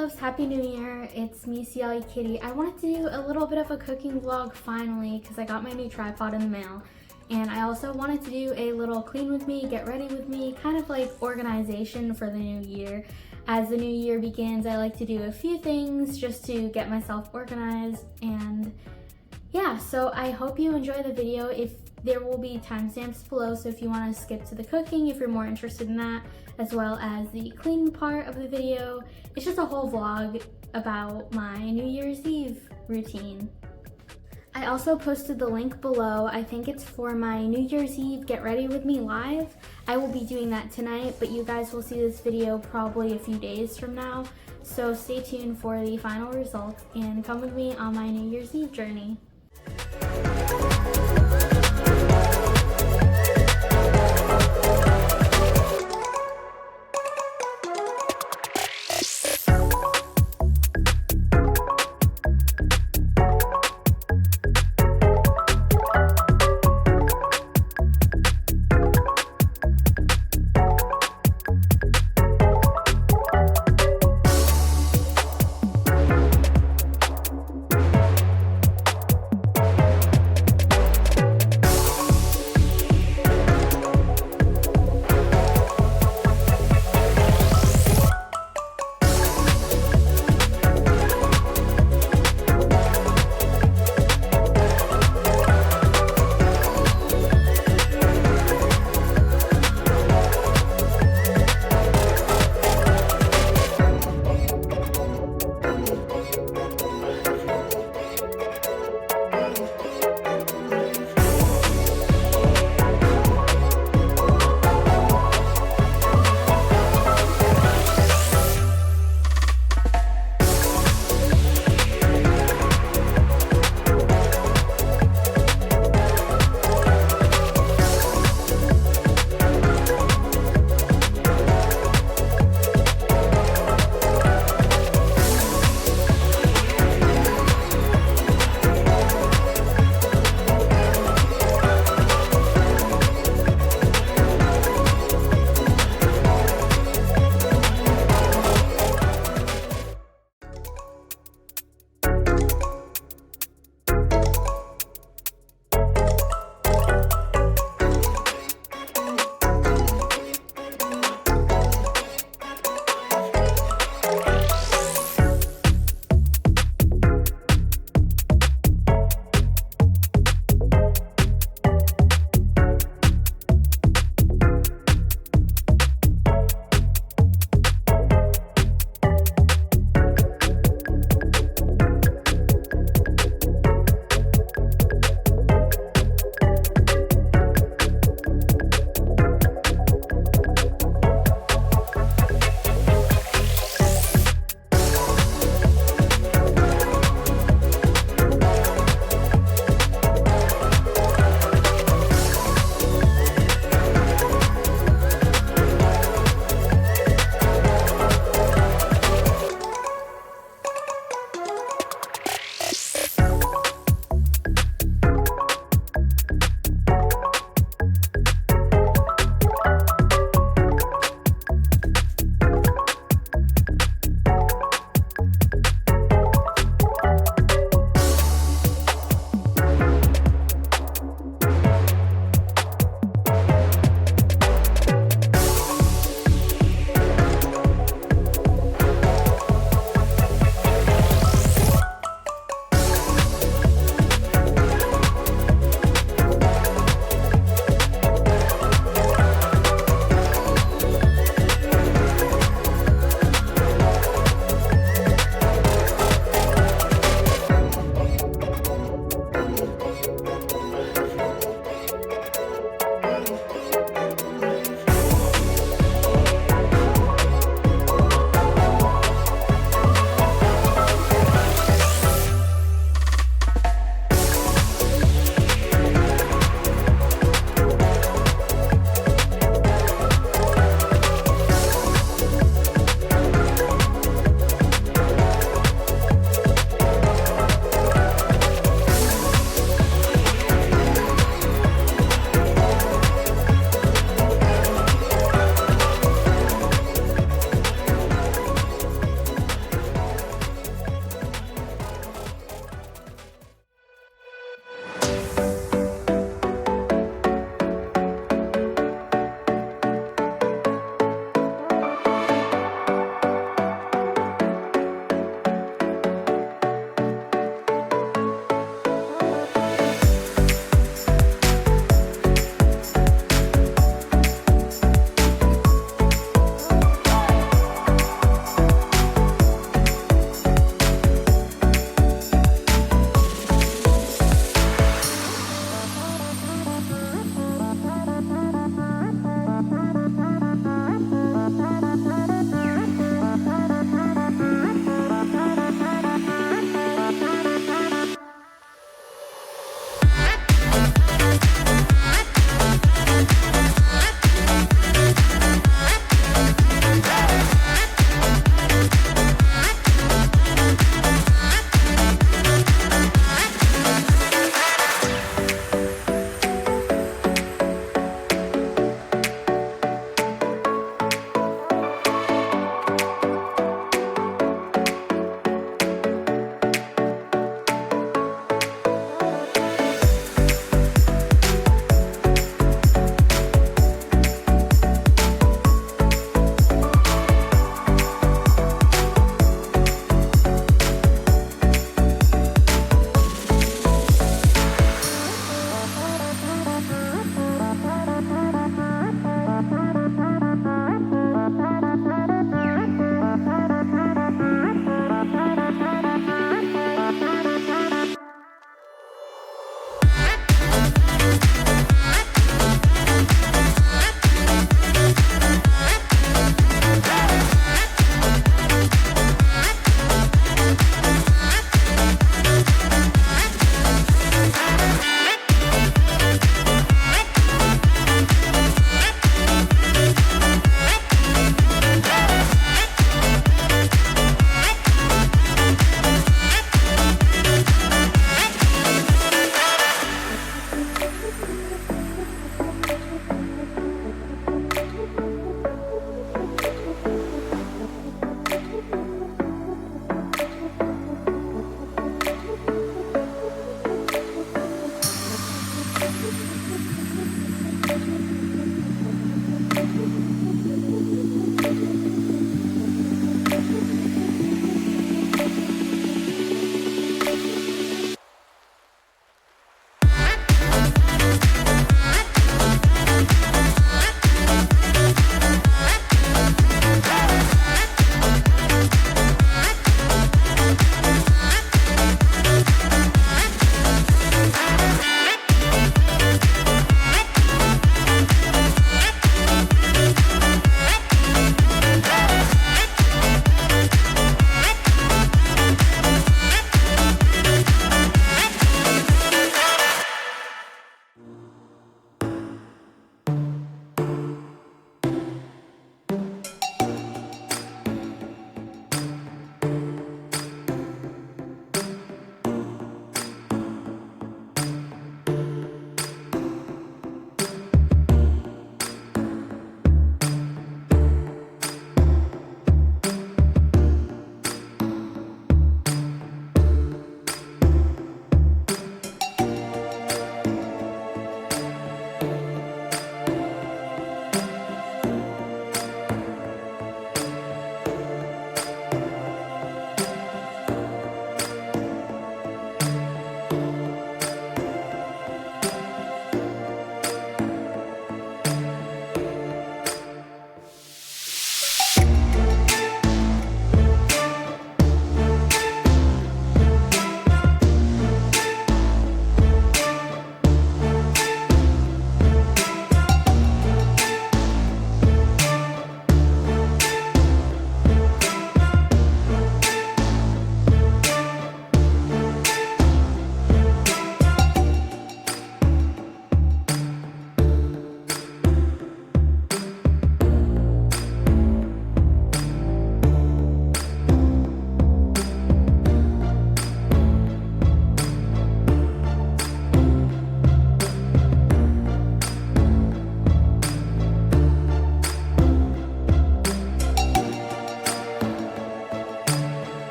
loves, Happy New Year. It's me, Ciali Kitty. I wanted to do a little bit of a cooking vlog finally because I got my new tripod in the mail. And I also wanted to do a little clean with me, get ready with me, kind of like organization for the new year. As the new year begins, I like to do a few things just to get myself organized. And yeah, so I hope you enjoy the video. There will be timestamps below, so if you want to skip to the cooking, if you're more interested in that, as well as the cleaning part of the video. It's just a whole vlog about my New Year's Eve routine. I also posted the link below. I think it's for my New Year's Eve Get Ready With Me live. I will be doing that tonight, but you guys will see this video probably a few days from now. So stay tuned for the final results and come with me on my New Year's Eve journey.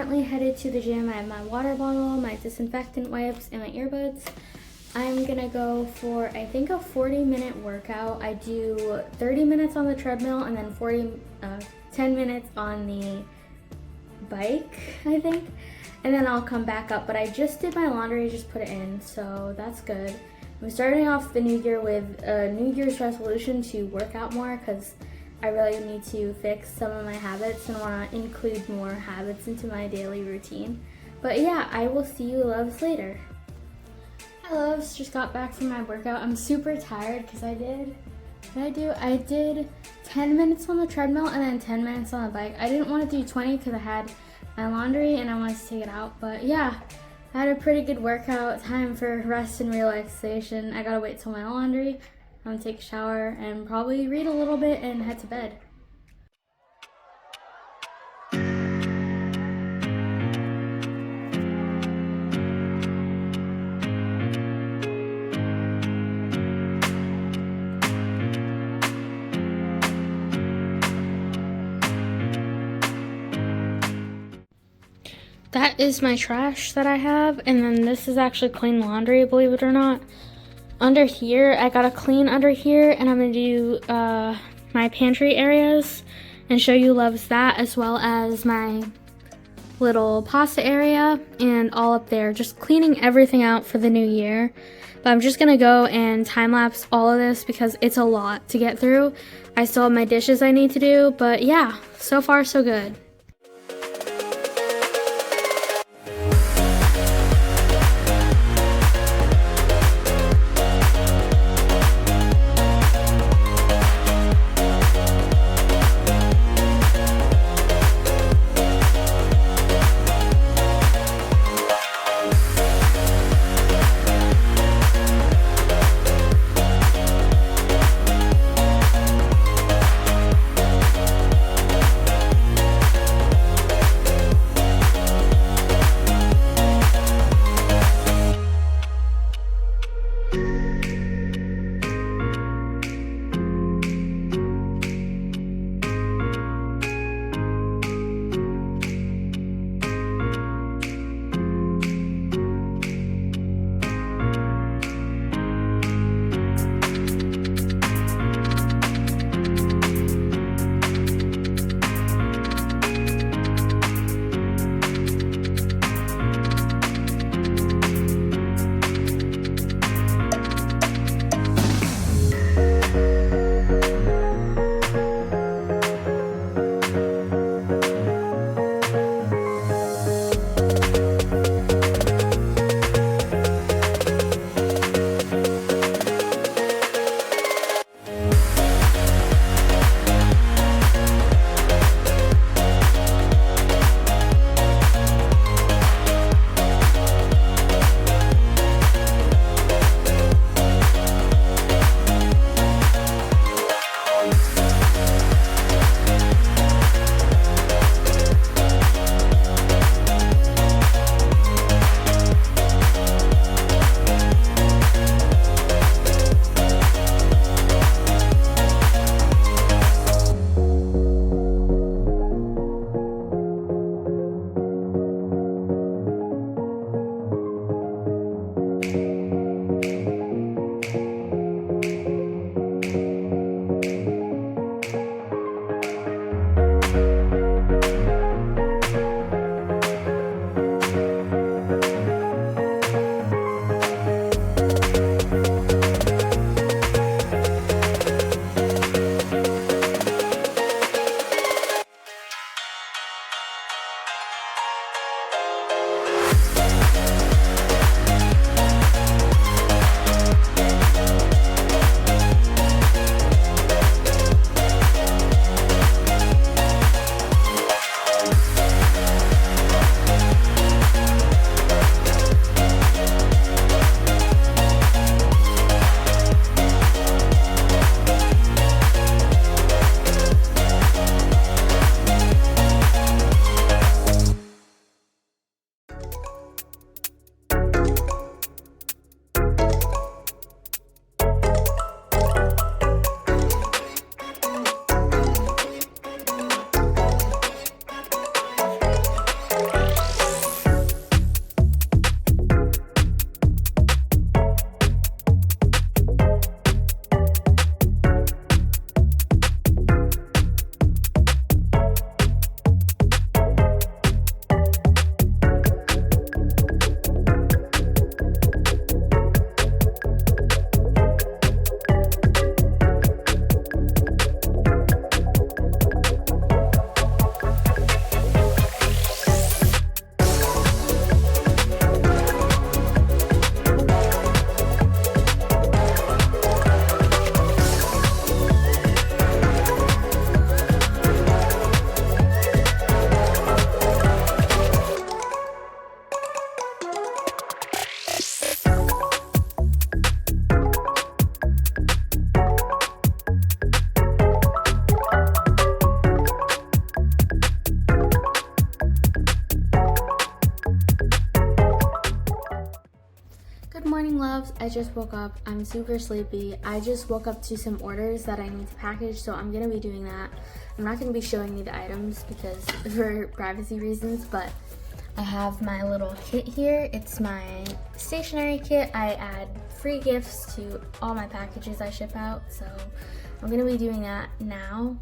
currently headed to the gym. I have my water bottle, my disinfectant wipes, and my earbuds. I'm gonna go for, I think, a 40-minute workout. I do 30 minutes on the treadmill and then 10 minutes on the bike, I think. And then I'll come back up. But I just did my laundry, just put it in, so that's good. I'm starting off the new year with a New Year's resolution to work out more because I really need to fix some of my habits and want to include more habits into my daily routine. But yeah, I will see you loves later. Hi loves, just got back from my workout. I'm super tired because I did 10 minutes on the treadmill and then 10 minutes on the bike. I didn't want to do 20 because I had my laundry and I wanted to take it out. But yeah, I had a pretty good workout. Time for rest and relaxation. I gotta wait till my laundry. I'm gonna take a shower and probably read a little bit and head to bed. That is my trash that I have, and then this is actually clean laundry, believe it or not. Under here, I gotta clean under here, and I'm gonna do my pantry areas and show you loves that, as well as my little pasta area and all up there, just cleaning everything out for the new year. But I'm just gonna go and time lapse all of this because it's a lot to get through. I still have my dishes I need to do, but yeah, so far so good. loves, I just woke up. I'm super sleepy. I just woke up to some orders that I need to package, so I'm gonna be doing that. I'm not gonna be showing you the items because for privacy reasons, but I have my little kit here. It's my stationery kit. I add free gifts to all my packages I ship out, so I'm gonna be doing that now.